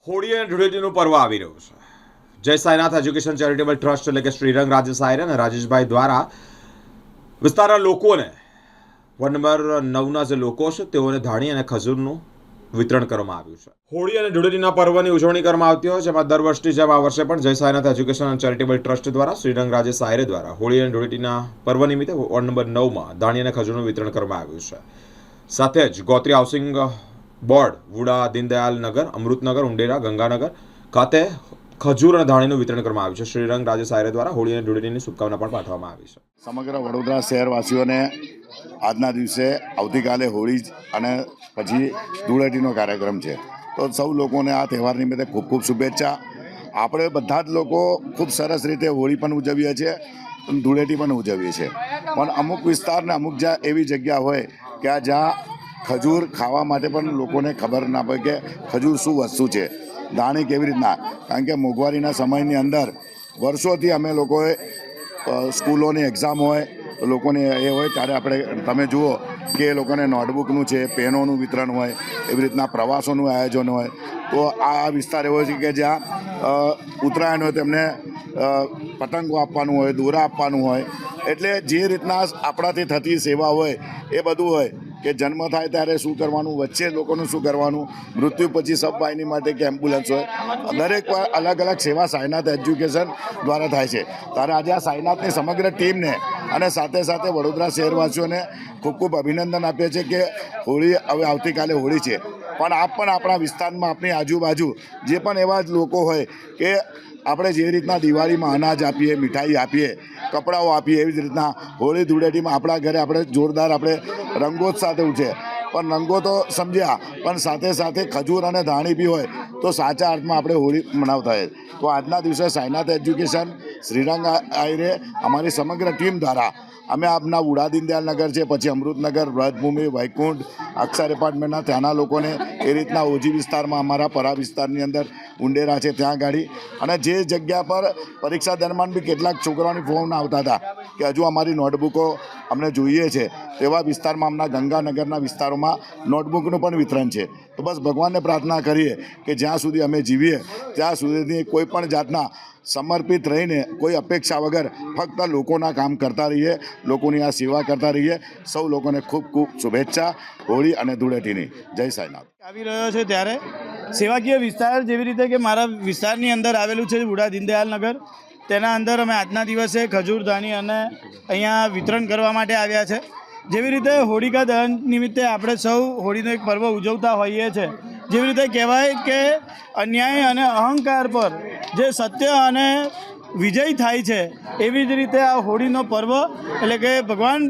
હોળી અને ધૂળેટીનું પર્વ આવી રહ્યું છે. જય સાઈનાથ એજ્યુકેશન ચેરિટેબલ ટ્રસ્ટ એટલે કે શ્રીરંગ રાજ્ય સાયર અને રાજેશભાઈ દ્વારા વિસ્તારના લોકોને વોર્ડ નંબર 9ના જે લોકો છે તેઓને ધાણી અને ખજૂરનું વિતરણ કરવામાં આવ્યું છે. હોળી અને ધૂળેટીના પર્વની ઉજવણી કરવામાં આવતી હોય જેમાં દર વર્ષની જેમ આ વર્ષે પણ જય સાઈનાથ એજ્યુકેશન અને ચેરિટેબલ ટ્રસ્ટ દ્વારા શ્રીરંગ રાજ્ય સાયરે દ્વારા હોળી અને ધૂળેટીના પર્વ નિમિત્તે વોર્ડ નંબર 9માં ધાણી અને ખજૂરનું વિતરણ કરવામાં આવ્યું છે. સાથે જ ગોત્રી હાઉસિંગ બોર્ડ, વુડા, દીનદયાલ નગર, અમૃતનગર, ઉંડેરા, ગંગાનગર ખાતે ખજૂર અને ધાણીનું વિતરણ કરવામાં આવ્યું છે. શ્રીરંગ રાજ્ય સાયરે દ્વારા હોળી અને ધૂળેટીની શુભકામના પણ પાઠવવામાં આવી છે. સમગ્ર વડોદરા શહેરવાસીઓને આજના દિવસે આવતીકાલે હોળી અને પછી ધૂળેટીનો કાર્યક્રમ છે, તો સૌ લોકોને આ તહેવાર નિમિત્તે ખૂબ ખૂબ શુભેચ્છા. આપણે બધા જ લોકો ખૂબ સરસ રીતે હોળી પણ ઉજવીએ છીએ અને ધૂળેટી પણ ઉજવીએ છીએ, પણ અમુક વિસ્તારને અમુક એવી જગ્યા હોય કે જ્યાં ખજૂર ખાવા માટે પણ લોકોને ખબર ના પડે કે ખજૂર શું વસ્તુ છે, ધાણી કેવી રીતના. કારણ કે મોંઘવારીના સમયની અંદર વર્ષોથી અમે લોકોએ સ્કૂલોની એક્ઝામ હોય તો લોકોને એ હોય ત્યારે આપણે તમે જુઓ કે એ લોકોને નોટબુકનું છે, પેનોનું વિતરણ હોય, એવી રીતના પ્રવાસોનું આયોજન હોય. તો આ વિસ્તાર એવો છે કે જ્યાં ઉત્તરાયણ હોય તેમને પતંગો આપવાનું હોય, દોરા આપવાનું હોય, એટલે જે રીતના આપણાથી થતી સેવા હોય એ બધું હોય કે જન્મ થાય ત્યારે શું કરવાનું, વચ્ચે લોકોનું શું કરવાનું, મૃત્યુ પછી સબવાહિની માટે કે એમ્બ્યુલન્સ હોય, દરેક અલગ અલગ સેવા સાઈનાથ એજ્યુકેશન દ્વારા થાય છે. ત્યારે આજે આ સાઈનાથની સમગ્ર ટીમને અને સાથે સાથે વડોદરા શહેરવાસીઓને ખૂબ ખૂબ અભિનંદન આપીએ છીએ કે હોળી હવે આવતીકાલે હોળી છે, પણ આપ પણ આપણા વિસ્તારમાં આપણી આજુબાજુ જે પણ એવા જ લોકો હોય કે આપણે જે રીતના દિવાળીમાં અનાજ આપીએ, મીઠાઈ આપીએ, કપડાઓ આપીએ, એવી જ રીતના હોળી ધૂળેટીમાં આપણા ઘરે આપણે જોરદાર આપણે રંગોત્સવ સાથે ઉછે, પણ રંગો તો સમજ્યા પણ સાથે સાથે ખજૂર અને ધાણી બી હોય તો સાચા અર્થમાં આપણે હોળી મનાવતા હોય. તો આજના દિવસે સાઈનાથ એજ્યુકેશન શ્રીરંગ આયરે અમારી સમગ્ર ટીમ દ્વારા અમે આપના વુડા દીનદયાલ નગર છે, પછી અમૃતનગર, વ્રજભૂમિ, વૈકુંઠ, અક્ષર એપાર્ટમેન્ટના ત્યાંના લોકોને એ રીતના ઓજી વિસ્તારમાં અમારા પરા વિસ્તારની અંદર ઉંડેરા છે ત્યાં ગાડી, અને જે જગ્યા પર પરીક્ષા દરમિયાન બી કેટલાક છોકરાઓની ફોન આવતા હતા કે હજુ અમારી નોટબુકો અમને જોઈએ છે, તેવા વિસ્તારમાં હમણાં ગંગાનગરના વિસ્તારોમાં નોટબુકનું પણ વિતરણ છે. તો બસ ભગવાનને પ્રાર્થના કરીએ કે જ્યાં સુધી અમે જીવીએ ત્યાં સુધી કોઈ પણ જાતના સમર્પિત રહીને કોઈ અપેક્ષા વગર ફક્ત લોકોના કામ કરતા રહીએ, લોકોની આ સેવા કરતા રહીએ. સૌ લોકોને ખૂબ ખૂબ શુભેચ્છા હોળી અને ધૂળેટીની. જય સાઈનાથ. આવી રહ્યો છે ત્યારે સેવાકીય વિસ્તાર જેવી રીતે કે મારા વિસ્તારની અંદર આવેલું છે વુડા દીનદયાલ નગર, તેના અંદર અમે આજના દિવસે ખજૂર, ધાણી અને અહીંયા વિતરણ કરવા માટે આવ્યા છે. જેવી રીતે હોળિકા દહન નિમિત્તે આપણે સૌ હોળીનો એક પર્વ ઉજવતા હોઈએ છીએ, જેવી રીતે કહેવાય કે અન્યાય અને અહંકાર પર જે સત્ય અને વિજય થાય છે, એવી જ રીતે આ હોળીનો પર્વ એટલે કે ભગવાન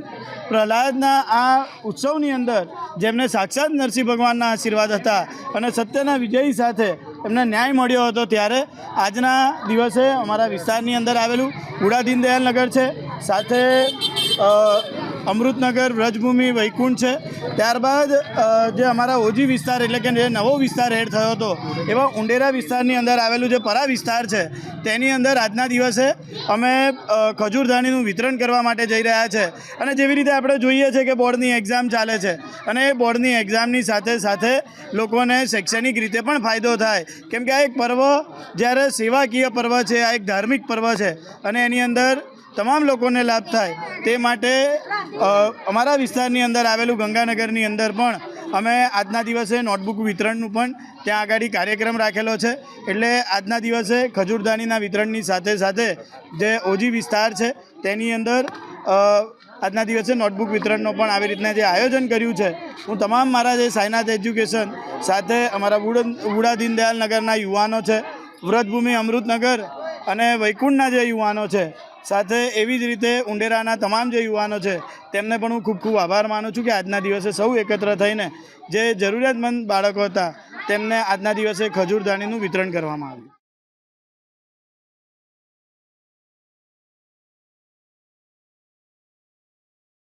પ્રહલાદના આ ઉત્સવની અંદર જેમને સાક્ષાત નરસિંહ ભગવાનના આશીર્વાદ હતા અને સત્યના વિજય સાથે એમને ન્યાય મળ્યો હતો, ત્યારે આજના દિવસે અમારા વિસ્તારની અંદર આવેલું વુડા દીનદયાલ નગર છે, સાથે અમૃતનગર, વ્રજભૂમિ, વૈકુંઠ છે, ત્યારબાદ જે અમારા ઓજી વિસ્તાર એટલે કે જે નવો વિસ્તાર એડ થયો હતો એવા ઉંડેરા વિસ્તારની અંદર આવેલું જે પરા વિસ્તાર છે તેની અંદર આજના દિવસે અમે ખજૂર ધાણીનું વિતરણ કરવા માટે જઈ રહ્યા છે. અને જેવી રીતે આપણે જોઈએ છીએ કે બોર્ડની એક્ઝામ ચાલે છે અને એ બોર્ડની એક્ઝામની સાથે સાથે લોકોને શૈક્ષણિક રીતે પણ ફાયદો થાય, કેમ કે આ એક પર્વ જ્યારે સેવાકીય પર્વ છે, આ એક ધાર્મિક પર્વ છે અને એની અંદર તમામ લોકોને લાભ થાય તે માટે અમારા વિસ્તારની અંદર આવેલું ગંગાનગરની અંદર પણ અમે આજના દિવસે નોટબુક વિતરણનું પણ ત્યાં આગળ કાર્યક્રમ રાખેલો છે. એટલે આજના દિવસે ખજૂરદાનીના વિતરણની સાથે સાથે જે ઓજી વિસ્તાર છે તેની અંદર આજના દિવસે નોટબુક વિતરણનો પણ આવી રીતના જે આયોજન કર્યું છે, હું તમામ મારા જે સાઈનાથ એજ્યુકેશન સાથે અમારા વુડા દીનદયાલ નગરના યુવાનો છે, વ્રજભૂમિ, અમૃતનગર અને વૈકુંઠના જે યુવાનો છે, સાથે એવી જ રીતે ઉંડેરાના તમામ જે યુવાનો છે તેમને પણ હું ખૂબ ખૂબ આભાર માનું છું કે આજના દિવસે સૌ એકત્ર થઈને જે જરૂરિયાતમંદ બાળકો હતા તેમને આજના દિવસે ખજૂર ધાણીનું વિતરણ કરવામાં આવ્યું.